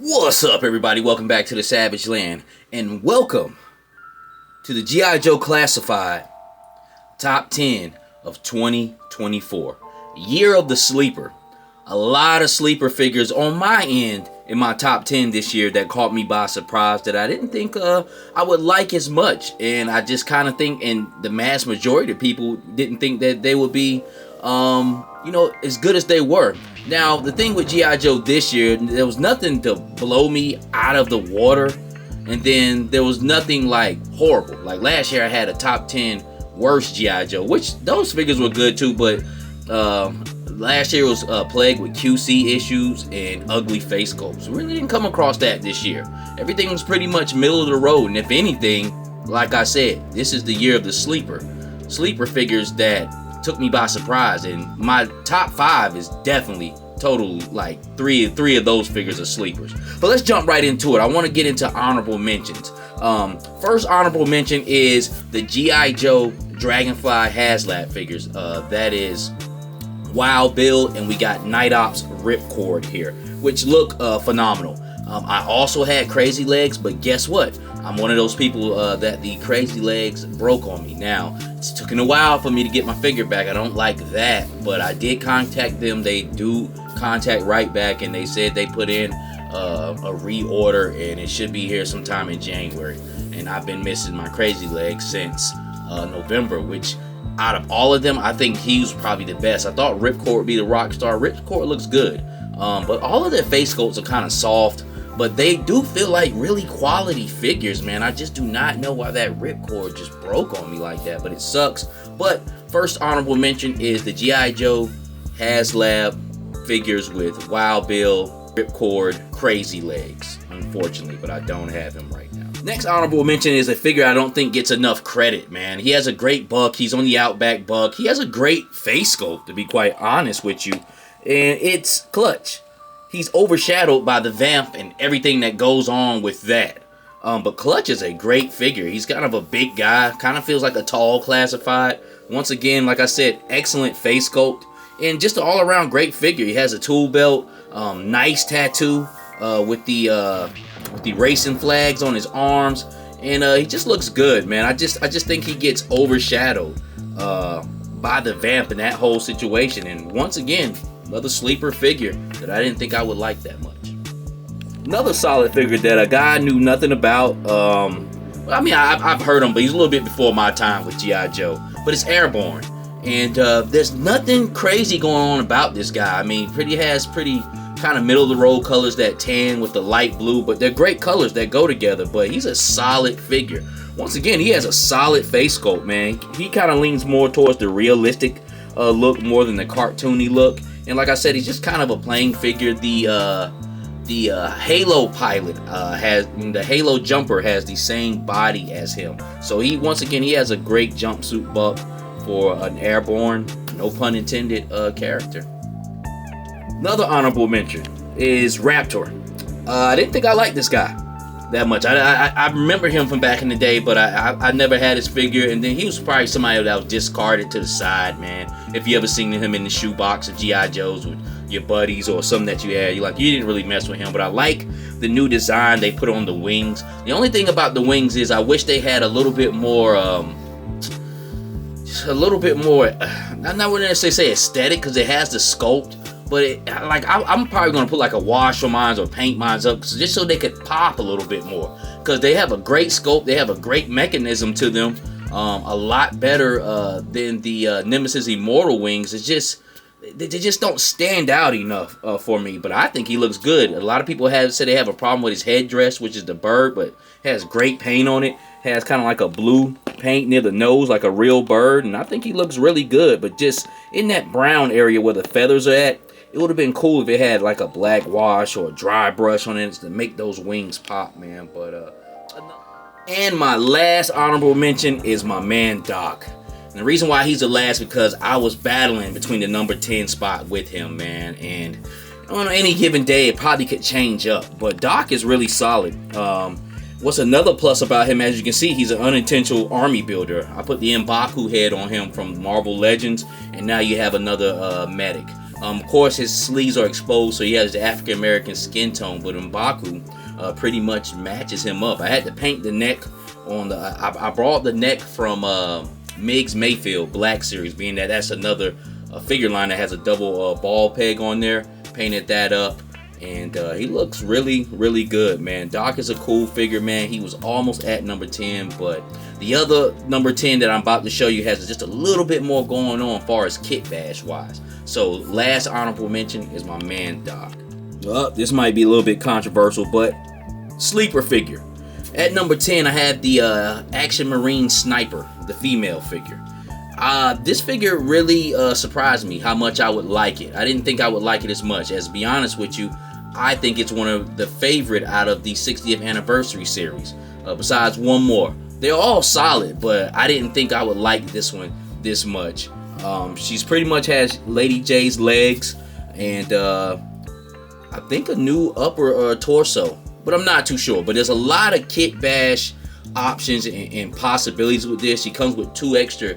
What's up, everybody? Welcome back to the Savage Land, and welcome to the Gijoe Classified Top 10 of 2024. Year of the Sleeper. A lot of sleeper figures on my end in my top 10 this year that caught me by surprise that I didn't think I would like as much. And I just kind of think, and the mass majority of people didn't think that they would be, as good as they were. Now, the thing with G.I. Joe this year, there was nothing to blow me out of the water. And then there was nothing like horrible. Like last year I had a top 10 worst G.I. Joe, which those figures were good too, but last year was plagued with QC issues and ugly face sculpts. Really didn't come across that this year. Everything was pretty much middle of the road, and if anything, like I said, this is the year of the sleeper figures that took me by surprise. And my top 5 is definitely totally like three of those figures are sleepers. But let's jump right into it. I want to get into honorable mentions. First honorable mention is the G.I. Joe Dragonfly HasLab figures. That is Wild Bill, and we got Night Ops Ripcord here, which look phenomenal. I also had Crazy Legs, but guess what? I'm one of those people that the Crazy Legs broke on me. Now, it's taken a while for me to get my figure back. I don't like that, but I did contact them. They do contact right back, and they said they put in a reorder, and it should be here sometime in January. And I've been missing my Crazy Legs since November, which out of all of them, I think he was probably the best. I thought Ripcord would be the rock star. Ripcord looks good, but all of their face sculpts are kind of soft. But they do feel like really quality figures, man. I just do not know why that Ripcord just broke on me like that, but it sucks. But first honorable mention is the G.I. Joe HasLab figures with Wild Bill, Ripcord, Crazy Legs, unfortunately, but I don't have him right now. Next honorable mention is a figure I don't think gets enough credit, man. He has a great buck. He's on the Outback buck. He has a great face sculpt, to be quite honest with you, and it's Clutch. He's overshadowed by the vamp and everything that goes on with that. But Clutch is a great figure. He's kind of a big guy. Kind of feels like a tall classified. Once again, like I said, excellent face sculpt. And just an all-around great figure. He has a tool belt. Nice tattoo with the racing flags on his arms. And he just looks good, man. I just think he gets overshadowed by the vamp in that whole situation. And once again, another sleeper figure that I didn't think I would like that much. Another solid figure that a guy knew nothing about. I've heard him, but he's a little bit before my time with G.I. Joe. But it's Airborne. And there's nothing crazy going on about this guy. I mean, has pretty kind of middle of the road colors, that tan with the light blue. But they're great colors that go together. But he's a solid figure. Once again, he has a solid face sculpt, man. He kind of leans more towards the realistic look more than the cartoony look. And like I said, he's just kind of a playing figure. The Halo pilot the Halo jumper has the same body as him. So he has a great jumpsuit buck for an Airborne, no pun intended, character. Another honorable mention is Raptor. I didn't think I liked this guy that much. I remember him from back in the day, but I never had his figure. And then he was probably somebody that was discarded to the side, man. If you ever seen him in the shoebox of G.I. Joes with your buddies or something that you had, you didn't really mess with him. But I like the new design they put on the wings. The only thing about the wings is I wish they had a little bit more, I'm not going to say aesthetic, because it has the sculpt. But I'm probably going to put like a wash on mine or paint mine up just so they could pop a little bit more. Because they have a great sculpt. They have a great mechanism to them. A lot better than the Nemesis Immortal wings. They just don't stand out enough for me. But I think he looks good. A lot of people said they have a problem with his headdress, which is the bird. But it has great paint on it. Has kind of like a blue paint near the nose, like a real bird. And I think he looks really good. But just in that brown area where the feathers are at, it would have been cool if it had like a black wash or a dry brush on it to make those wings pop, man. And my last honorable mention is my man Doc. And the reason why he's the last because I was battling between the number 10 spot with him, man. And on any given day, it probably could change up. But Doc is really solid. What's another plus about him, as you can see, he's an unintentional army builder. I put the M'Baku head on him from Marvel Legends, and now you have another medic. Of course, his sleeves are exposed, so he has the African American skin tone, but M'Baku pretty much matches him up. I had to paint the neck on the. I brought the neck from Miggs Mayfield Black Series, being that that's another figure line that has a double ball peg on there. Painted that up, and he looks really, really good, man. Doc is a cool figure, man. He was almost at number 10, but the other number 10 that I'm about to show you has just a little bit more going on as far as kit bash wise. So last honorable mention is my man Doc. Well, this might be a little bit controversial, but sleeper figure. At number 10, I have the Action Marine Sniper, the female figure. This figure really surprised me how much I would like it. I didn't think I would like it as much. As to be honest with you, I think it's one of the favorite out of the 60th anniversary series. Besides one more. They're all solid, but I didn't think I would like this one this much. She's pretty much has Lady J's legs and I think a new upper torso. But I'm not too sure. But there's a lot of kit bash options and possibilities with this. She comes with 2 extra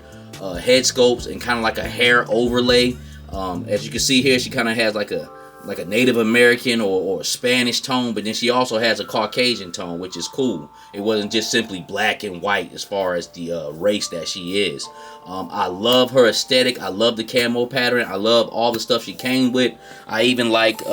head sculpts and kind of like a hair overlay. As you can see here, she kind of has like a Native American or Spanish tone, but then she also has a Caucasian tone, which is cool. It wasn't just simply black and white as far as the race that she is. I love her aesthetic. I love the camo pattern. I love all the stuff she came with. I even like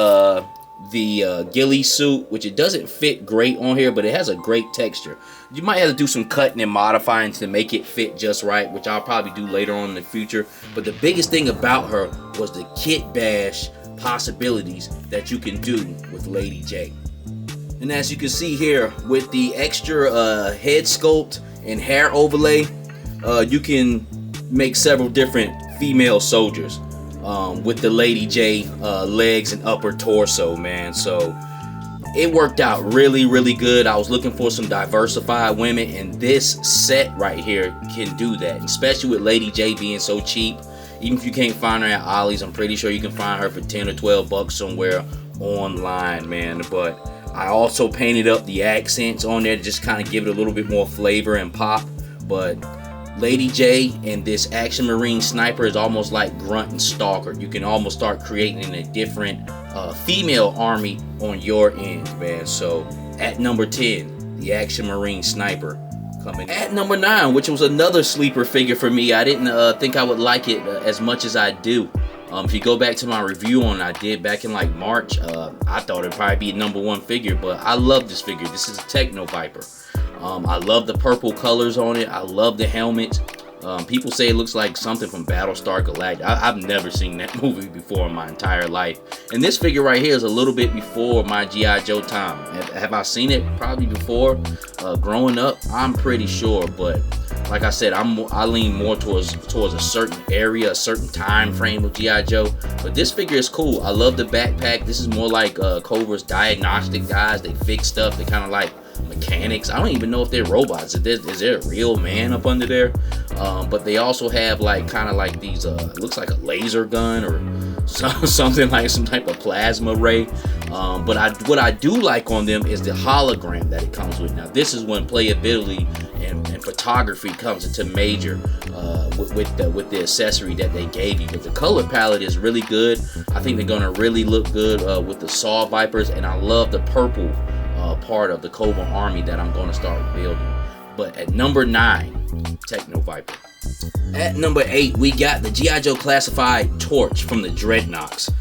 the ghillie suit, which it doesn't fit great on here, but it has a great texture. You might have to do some cutting and modifying to make it fit just right, which I'll probably do later on in the future. But the biggest thing about her was the kit bash possibilities that you can do with Lady J. And as you can see here, with the extra head sculpt and hair overlay, you can make several different female soldiers with the Lady J legs and upper torso, man. So it worked out really, really good. I was looking for some diversified women, and this set right here can do that, especially with Lady J being so cheap. Even if you can't find her at Ollie's, I'm pretty sure you can find her for 10 or 12 bucks somewhere online, man. But I also painted up the accents on there to just kind of give it a little bit more flavor and pop. But Lady J and this Action Marine Sniper is almost like Grunt and Stalker. You can almost start creating a different female army on your end, man. So at number 10, the Action Marine Sniper coming. At number 9, which was another sleeper figure for me. I didn't think I would like it as much as I do. If you go back to my review on it I did back in like March, I thought it'd probably be a number 1 figure, but I love this figure. This is a Techno-Viper. I love the purple colors on it. I love the helmet. People say it looks like something from Battlestar Galactica. I've never seen that movie before in my entire life. And this figure right here is a little bit before my G.I. Joe time. Have I seen it probably before growing up? I'm pretty sure, but like I said, I lean more towards a certain area, a certain time frame of G.I. Joe. But this figure is cool. I love the backpack. This is more like Cobra's diagnostic guys. They fix stuff. They kind of like mechanics. I don't even know if they're robots. Is there a real man up under there? But they also have like kind of like these it looks like a laser gun or something like some type of plasma ray. But what I do like on them is the hologram that it comes with. Now this is when playability and photography comes into major with the accessory that they gave you. But the color palette is really good. I think they're gonna really look good with the Saw Vipers, and I love the purple part of the Cobra army that I'm going to start building. But at number 9, Techno-Viper. At number 8, we got the G.I. Joe Classified Torch from the Dreadnoks.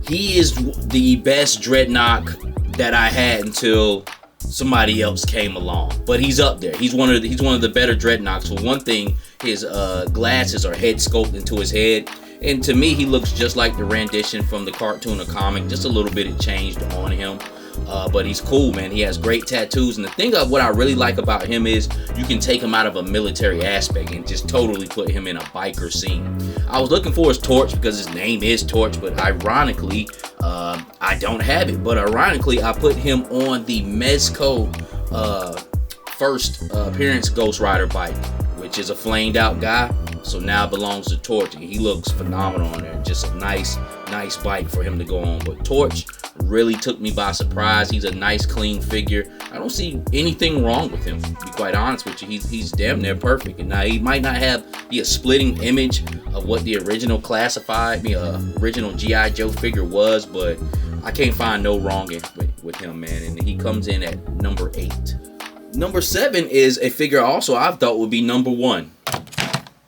He is the best Dreadnok that I had until somebody else came along. But he's up there. He's one of the better Dreadnoks. For one thing, his glasses are head sculpted into his head. And to me, he looks just like the rendition from the cartoon or comic. Just a little bit it changed on him. But he's cool, man. He has great tattoos. And the thing of what I really like about him is you can take him out of a military aspect and just totally put him in a biker scene. I was looking for his Torch because his name is Torch, but ironically, I don't have it. But ironically, I put him on the Mezco first appearance Ghost Rider bike, which is a flamed out guy. So now it belongs to Torch, and he looks phenomenal on there. Just a nice bike for him to go on. But Torch, really took me by surprise. He's a nice, clean figure. I don't see anything wrong with him, to be quite honest with you. He's damn near perfect. And now he might not be a splitting image of what the original original G.I. Joe figure was, but I can't find no wrong with him, man. And he comes in at number 8. Number 7 is a figure also I thought would be number 1.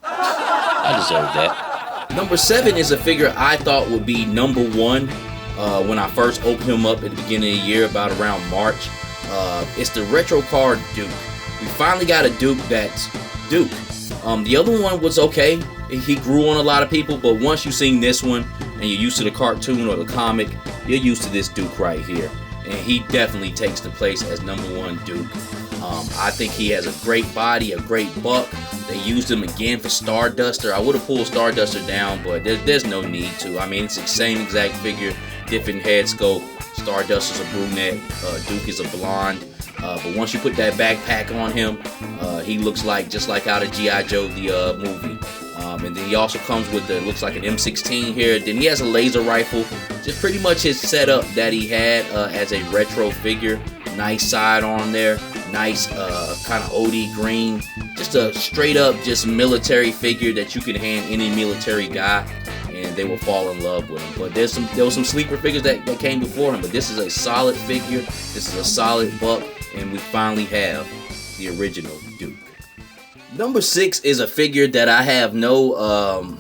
I deserve that. Number 7 is a figure I thought would be number 1 when I first opened him up at the beginning of the year, about around March. It's the Retro Card Duke. We finally got a Duke that's Duke. The other one was okay. He grew on a lot of people, but once you've seen this one and you're used to the cartoon or the comic, you're used to this Duke right here. And he definitely takes the place as number 1 Duke. I think he has a great body, a great buck. They used him again for Starduster. I would have pulled Starduster down, but there's no need to. I mean, it's the same exact figure, different head sculpt. Starduster's a brunette, Duke is a blonde. But once you put that backpack on him, he looks just like out of G.I. Joe, the movie. And then he also comes with looks like an M16 here. Then he has a laser rifle. Just pretty much his setup that he had as a retro figure. Nice sidearm there. Nice kind of OD green. Just a straight up just military figure that you can hand any military guy and they will fall in love with him. But there was some sleeper figures that came before him. But this is a solid figure. This is a solid buck. And we finally have the original Duke. Number 6 is a figure that I have no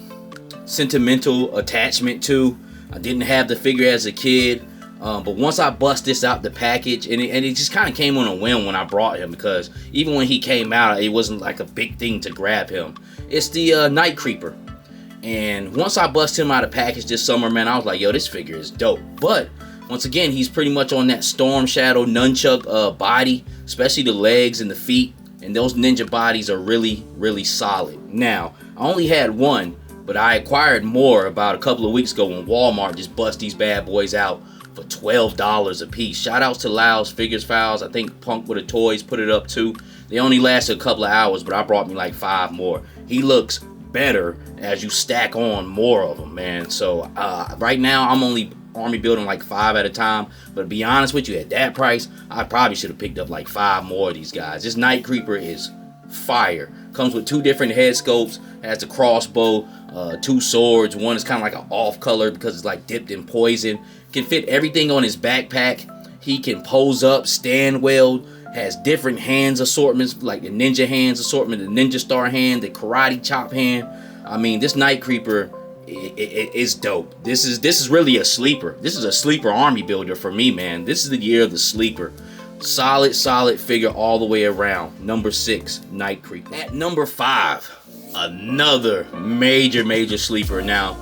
sentimental attachment to. I didn't have the figure as a kid. But once I bust this out the package, and it just kind of came on a whim when I brought him, because even when he came out, it wasn't like a big thing to grab him. It's the Night Creeper. And once I bust him out of package this summer, man, I was like, yo, this figure is dope. But once again, he's pretty much on that Storm Shadow nunchuck body, especially the legs and the feet. And those ninja bodies are really, really solid. Now, I only had one, but I acquired more about a couple of weeks ago when Walmart just bust these bad boys out for $12 a piece. Shout outs to Lyle's Figures Files. I think Punk with the Toys put it up too. They only lasted a couple of hours, but I brought me like 5 more. He looks better as you stack on more of them, man. So right now I'm only army building like 5 at a time, but to be honest with you, at that price I probably should have picked up like 5 more of these guys. This Night Creeper is fire. Comes with 2 different head sculpts, has a crossbow, 2 swords. One is kind of like an off color because it's like dipped in poison. Can fit everything on his backpack. He can pose up, stand well, has different hands assortments, like the ninja hands assortment, the ninja star hand, the karate chop hand. I mean, this Night Creeper is dope. This is really a sleeper. This is a sleeper army builder for me, man. This is the year of the sleeper. Solid figure all the way around. Number 6, Night Creeper. At number 5, another major sleeper. Now,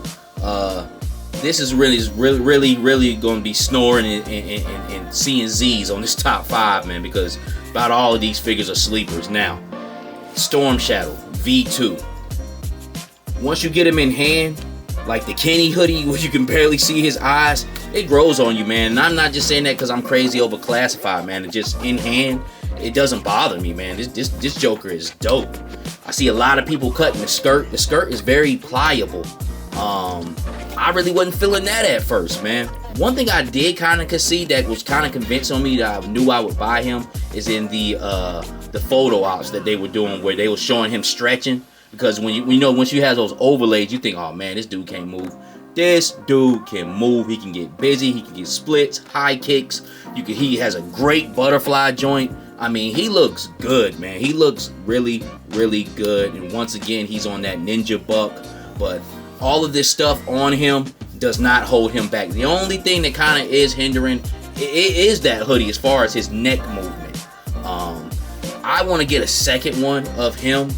this is really going to be snoring and seeing Z's on this top 5, man, because about all of these figures are sleepers. Now, Storm Shadow V2. Once you get him in hand, like the Kenny hoodie where you can barely see his eyes, it grows on you, man. And I'm not just saying that because I'm crazy over Classified, man. It just in hand, it doesn't bother me, man. This Joker is dope. I see a lot of people cutting the skirt. The skirt is very pliable. I really wasn't feeling that at first, man. One thing I did kind of concede that was kind of convinced on me that I knew I would buy him is in the photo ops that they were doing where they were showing him stretching. Because when you know, once you have those overlays, you think, oh man, this dude can't move. This dude can move. He can get busy. He can get splits, high kicks. He has a great butterfly joint. I mean, he looks good, man. He looks really good. And once again, he's on that ninja buck. But all of this stuff on him does not hold him back. The only thing that kind of is hindering is that hoodie as far as his neck movement. I want to get a second one of him.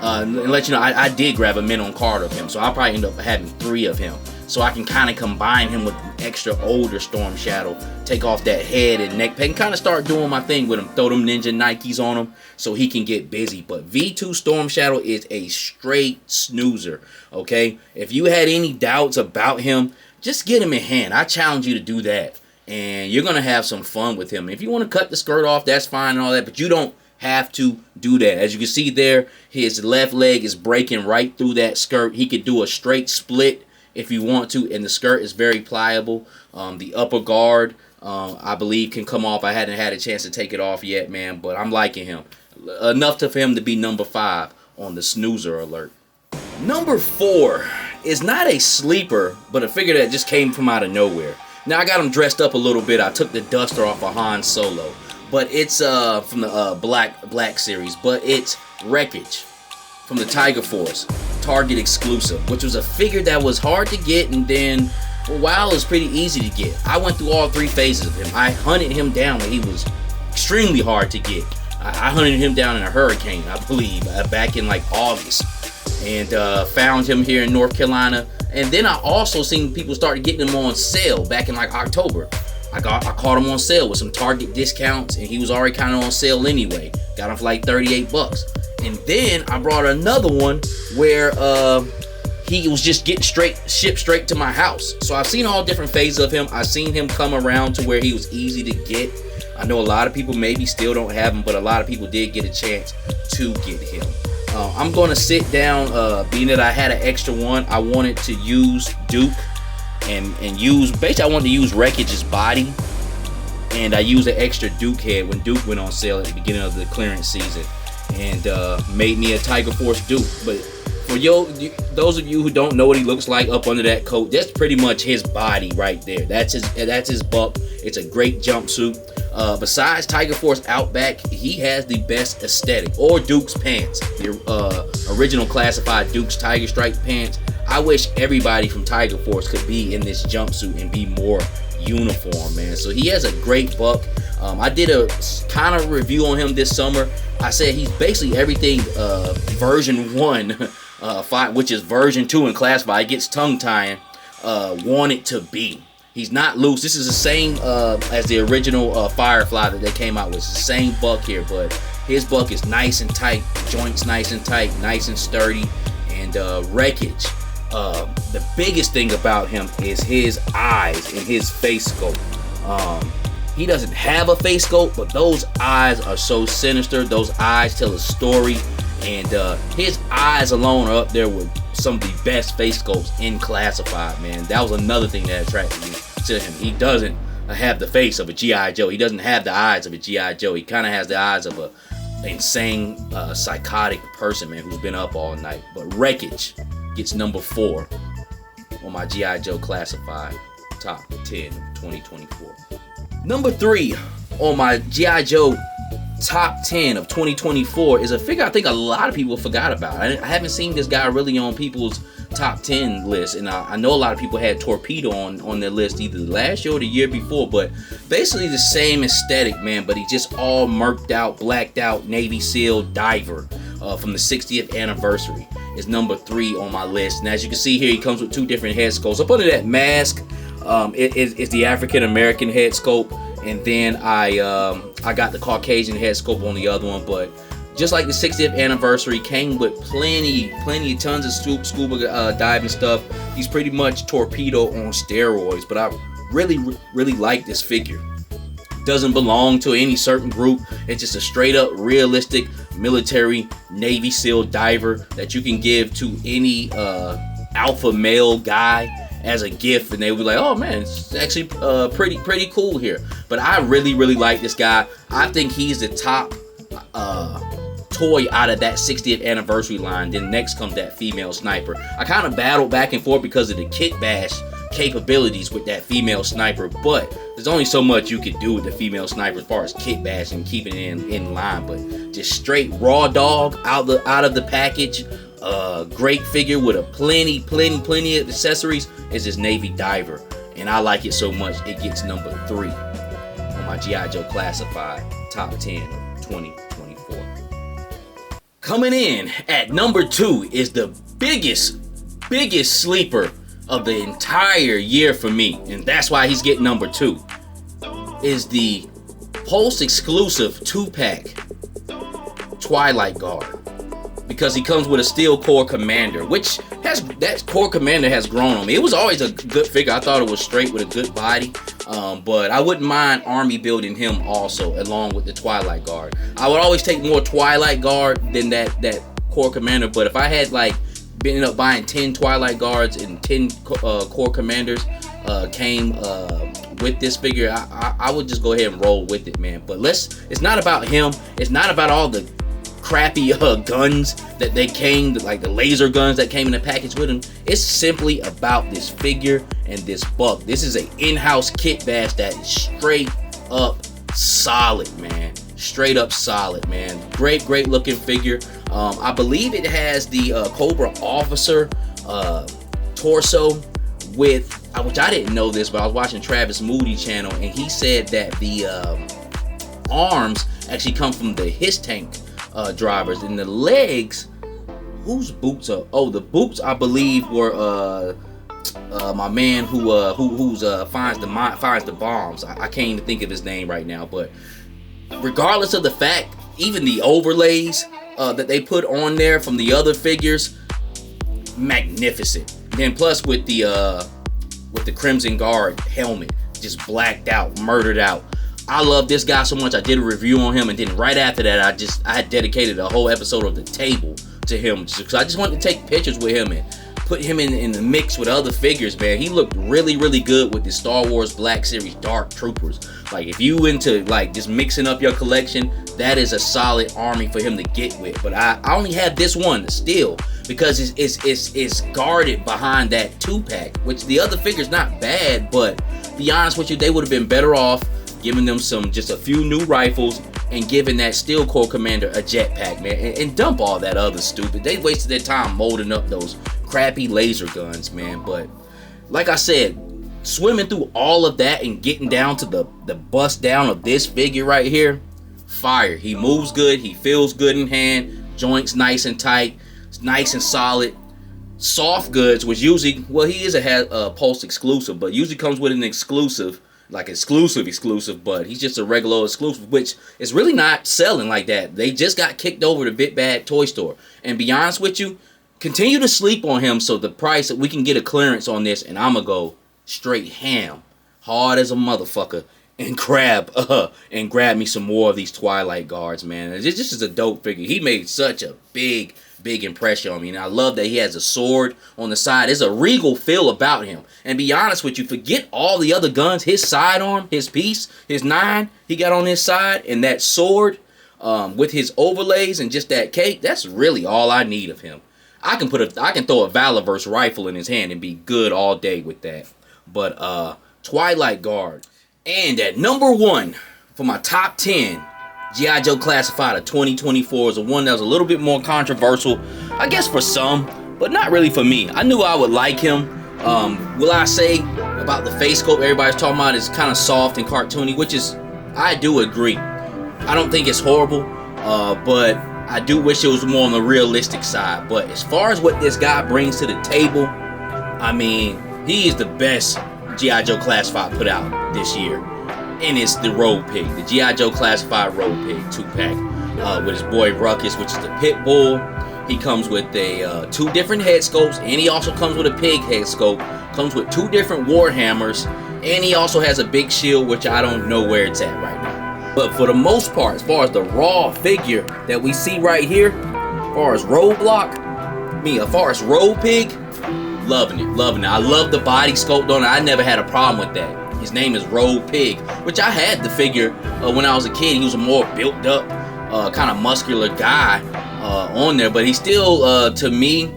And let you know, I did grab a minimum card of him, so I'll probably end up having 3 of him, so I can kind of combine him with an extra older Storm Shadow, take off that head and neck paint, and kind of start doing my thing with him, throw them ninja Nikes on him so he can get busy. But V2 Storm Shadow is a straight snoozer, okay? If you had any doubts about him, just get him in hand. I challenge you to do that, and you're going to have some fun with him. If you want to cut the skirt off, that's fine and all that, but you don't have to do that. As you can see there, his left leg is breaking right through that skirt. He could do a straight split if you want to, and the skirt is very pliable. The upper guard, I believe, can come off. I hadn't had a chance to take it off yet, man, but I'm liking him. Enough for him to be number 5 on the snoozer alert. Number 4 is not a sleeper, but a figure that just came from out of nowhere. Now, I got him dressed up a little bit. I took the duster off of Han Solo. But it's from the Black series. But it's Wreckage from the Tiger Force. Target exclusive. Which was a figure that was hard to get. And then for a while it was pretty easy to get. I went through all 3 phases of him. I hunted him down when he was extremely hard to get. I hunted him down in a hurricane, I believe. Back in like August. And found him here in North Carolina. And then I also seen people start getting him on sale back in like October. I caught him on sale with some Target discounts, and he was already kind of on sale anyway. Got him for like 38 bucks. And then I brought another one where he was just getting shipped straight to my house. So I've seen all different phases of him. I've seen him come around to where he was easy to get. I know a lot of people maybe still don't have him, but a lot of people did get a chance to get him. I'm going to sit down, being that I had an extra one. I wanted to use Duke and basically I wanted to use Wreckage's body, and I used an extra Duke head when Duke went on sale at the beginning of the clearance season, and made me a Tiger Force Duke. But for those of you who don't know what he looks like up under that coat, that's pretty much his body right there. That's his buck. It's a great jumpsuit. Besides Tiger Force Outback, he has the best aesthetic. Or Duke's pants, the original classified Duke's Tiger Stripe pants. I wish everybody from Tiger Force could be in this jumpsuit and be more uniform, man. So he has a great buck. I did a kind of review on him this summer. I said he's basically everything version 1, which is version 2 in classified. It gets tongue-tying, wanted to be. He's not loose. This is the same as the original Firefly that they came out with. It's the same buck here, but his buck is nice and tight. Joints nice and tight, nice and sturdy. And Wreckage, the biggest thing about him is his eyes and his face sculpt. He doesn't have a face sculpt, but those eyes are so sinister. Those eyes tell a story. And his eyes alone are up there with some of the best face sculpts in classified, man. That was another thing that attracted me to him. He doesn't have the face of a G.I. Joe. He doesn't have the eyes of a G.I. Joe. He kind of has the eyes of a insane, psychotic person, man, who's been up all night. But Wreckage gets number 4 on my G.I. Joe Classified Top 10 of 2024. Number 3 on my G.I. Joe Top 10 of 2024 is a figure I think a lot of people forgot about. I haven't seen this guy really on people's top 10 list, and I know a lot of people had Torpedo on their list either last year or the year before, but basically the same aesthetic, man, but he just all murked out, blacked out Navy SEAL diver from the 60th anniversary is number 3 on my list. And as you can see here, he comes with 2 different head sculpts. Up under that mask, it's the African American head sculpt, and then I got the Caucasian head sculpt on the other one. But just like the 60th anniversary, came with plenty of tons of scuba diving stuff. He's pretty much Torpedo on steroids, but I really like this figure. Doesn't belong to any certain group. It's just a straight up realistic military Navy SEAL diver that you can give to any alpha male guy as a gift, and they would be like, oh man, it's actually pretty cool here. But I really like this guy. I think he's the top toy out of that 60th anniversary line. Then next comes that female sniper. I kind of battled back and forth because of the kit bash capabilities with that female sniper, but there's only so much you can do with the female sniper as far as kit bash and keeping it in line. But just straight raw dog out of the package. Great figure with a plenty of accessories is this Navy diver, and I like it so much it gets number 3 on my G.I. Joe Classified Top 10 of 2024. Coming in at number 2 is the biggest sleeper of the entire year for me, and that's why he's getting number 2, is the Pulse exclusive 2-pack Twilight Guard. Because he comes with a steel core commander, which that core commander has grown on me. It was always a good figure. I thought it was straight with a good body, but I wouldn't mind army building him also along with the Twilight Guard. I would always take more Twilight Guard than that core commander, but if I had like ended up buying 10 Twilight guards and 10 core commanders came with this figure. I would just go ahead and roll with it, man. But it's not about him. It's not about all the crappy guns that they came, like the laser guns that came in the package with him. It's simply about this figure and this buck. This is an in-house kit bash that is straight up solid, man. Straight up solid, man. Great looking figure. I believe it has the Cobra officer torso with, which I didn't know this, but I was watching Travis Moody channel, and he said that the arms actually come from the his tank drivers, and the legs, whose boots are? Oh, the boots I believe were my man who finds the bombs. I can't even think of his name right now, but regardless of the fact, even the overlays that they put on there from the other figures, magnificent. Then plus with the Crimson Guard helmet, just blacked out, murdered out. I love this guy so much. I did a review on him, and then right after that, I had dedicated a whole episode of the table to him, because I just wanted to take pictures with him and put him in the mix with other figures, man. He looked really good with the Star Wars Black Series Dark Troopers. Like, if you into like just mixing up your collection, that is a solid army for him to get with. But I only have this one still because it's guarded behind that 2-pack, which the other figure's not bad, but to be honest with you, they would have been better off giving them just a few new rifles and giving that Steel Corps commander a jetpack, man, and dump all that other stupid. They wasted their time molding up those crappy laser guns, man. But like I said, swimming through all of that and getting down to the bust down of this figure right here, fire. He moves good, he feels good in hand, joints nice and tight, nice and solid. Soft goods, which usually, well, he is a Pulse exclusive, but usually comes with an exclusive, like exclusive, but he's just a regular exclusive, which is really not selling like that. They just got kicked over to Big Bad Toy Store. And be honest with you, continue to sleep on him so the price that we can get a clearance on this, and I'm gonna go straight ham, hard as a motherfucker, and grab me some more of these Twilight guards, man. This just is a dope figure. He made such a big impression on me, and I love that he has a sword on the side. There's a regal feel about him. And be honest with you, forget all the other guns. His sidearm, his piece, his 9 he got on his side, and that sword with his overlays and just that cape, that's really all I need of him. I can throw a Valorverse rifle in his hand and be good all day with that. But Twilight Guard. And at number 1 for my top 10 G.I. Joe Classified of 2024 is the one that was a little bit more controversial, I guess for some, but not really for me. I knew I would like him. Will I say about the face sculpt everybody's talking about is kind of soft and cartoony, which is, I do agree. I don't think it's horrible, but I do wish it was more on the realistic side. But as far as what this guy brings to the table, I mean, he is the best G.I. Joe Classified put out this year. And it's the Road Pig, the G.I. Joe Classified Road Pig 2-pack with his boy Ruckus, which is the Pit Bull. He comes with 2 different head sculpts, and he also comes with a pig head sculpt. Comes with 2 different Warhammers, and he also has a big shield, which I don't know where it's at right now. But for the most part, as far as the raw figure that we see right here, as far as Roadblock, as far as Road Pig, loving it. I love the body sculpt on it. I never had a problem with that. His name is Road Pig, which I had the figure when I was a kid. He was a more built up, kind of muscular guy on there, but he still, to me,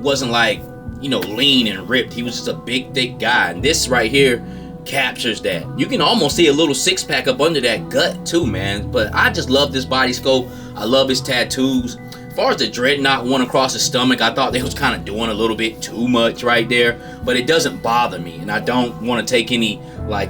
wasn't like, lean and ripped. He was just a big, thick guy, and this right here captures that. You can almost see a little 6-pack up under that gut too, man. But I just love this body sculpt. I love his tattoos. As far as the Dreadnought one across his stomach, I thought they was kind of doing a little bit too much right there, but it doesn't bother me, and I don't want to take any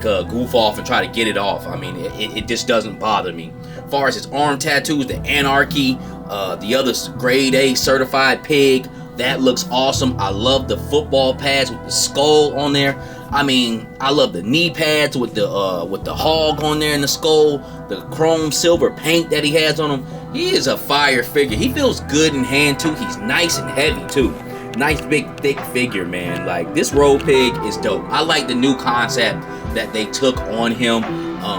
goof off and try to get it off. I mean, it just doesn't bother me. As far as his arm tattoos, the Anarchy, the other grade A certified pig, that looks awesome. I love the football pads with the skull on there. I mean, I love the knee pads with the hog on there and the skull, the chrome silver paint that he has on him. He is a fire figure. He feels good in hand too. He's nice and heavy too. Nice big thick figure, man. Like, this Road Pig is dope. I like the new concept that they took on him.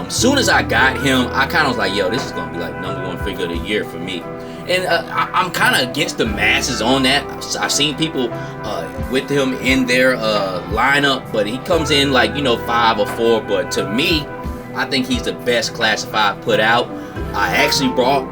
Soon as I got him, I kind of was like, yo, this is gonna be like #1 figure of the year for me. And I'm kind of against the masses on that. I've seen people with him in their lineup, but he comes in like, you know, 5 or 4. But to me, I think he's the best classified put out. I actually brought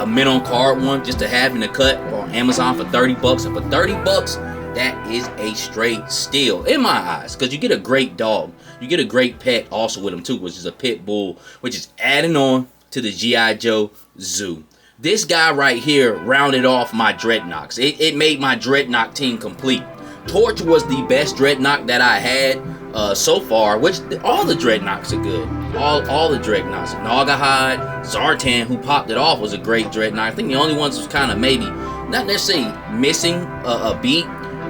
a mint on card one just to have in the cut on Amazon for 30 bucks. And for 30 bucks, that is a straight steal in my eyes, because you get a great dog. You get a great pet also with him too, which is a pit bull, which is adding on to the G.I. Joe Zoo. This guy right here rounded off my Dreadnoks. It made my Dreadnok team complete. Torch was the best Dreadnok that I had so far, which all the Dreadnoks are good. All the Dreadnoks. Naugahyde, Zartan, who popped it off, was a great Dreadnok. I think the only ones was kind of maybe not necessarily missing a beat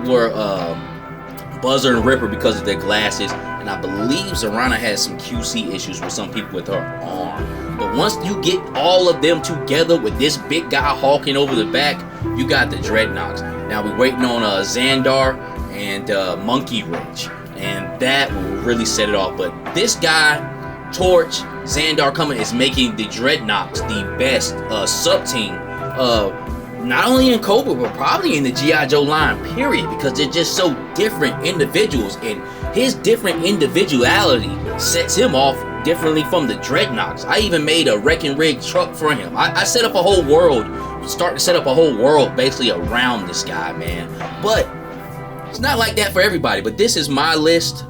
were Buzzer and Ripper because of their glasses, and I believe Zorana has some QC issues with some people with her arm. But once you get all of them together with this big guy hawking over the back, you got the Dreadnoks. Now we're waiting on Xandar and Monkey Wrench, and that will really set it off. But this guy, Torch, Xandar coming, is making the Dreadnoks the best sub-team, not only in Cobra, but probably in the G.I. Joe line, period, because they're just so different individuals, and his different individuality sets him off differently from the Dreadnoks. I even made a wrecking rig truck for him. I set up a whole world, starting to set up a whole world basically around this guy, man. But it's not like that for everybody, but this is my list.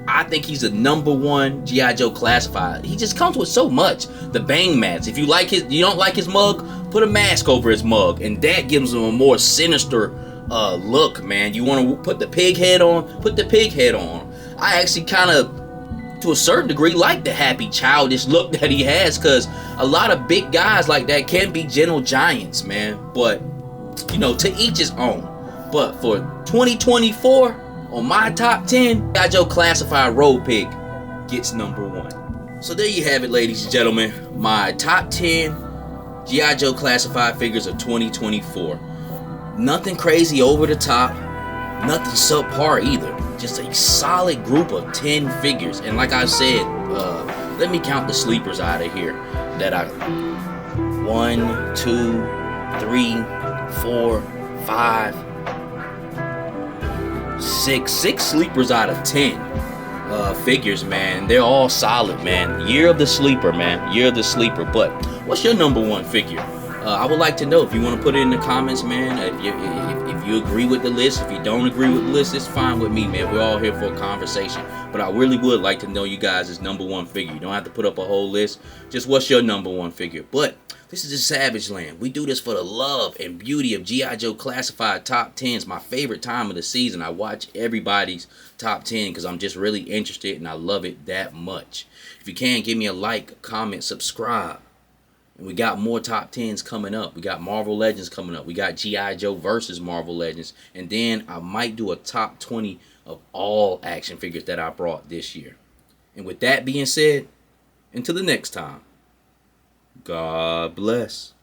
I think he's the #1 G.I. Joe classified. He just comes with so much. The bang mats. If you don't like his mug, put a mask over his mug, and that gives him a more sinister look, man. You want to put the pig head on? Put the pig head on. I actually kind of, to a certain degree, like the happy, childish look that he has, because a lot of big guys like that can be gentle giants, man. But, you know, to each his own. But for 2024, on my top 10, G.I. Joe Classified Road Pig gets #1. So there you have it, ladies and gentlemen. My top 10 G.I. Joe Classified figures of 2024. Nothing crazy over the top. Nothing subpar either. Just a solid group of 10 figures. And like I said, let me count the sleepers out of here. 1, 2, 3, 4, 5, 6 sleepers out of 10 figures, man. They're all solid, man. Year of the sleeper, man. Year of the sleeper. But what's your #1 figure? I would like to know. If you want to put it in the comments, man. If you agree with the list, if you don't agree with the list, it's fine with me, man. We're all here for a conversation. But I really would like to know you guys' #1 figure. You don't have to put up a whole list. Just what's your #1 figure? But this is the Savage Land. We do this for the love and beauty of G.I. Joe Classified Top 10s. My favorite time of the season. I watch everybody's top 10 because I'm just really interested and I love it that much. If you can, give me a like, comment, subscribe. And we got more top 10s coming up. We got Marvel Legends coming up. We got G.I. Joe versus Marvel Legends. And then I might do a top 20 of all action figures that I brought this year. And with that being said, until the next time, God bless.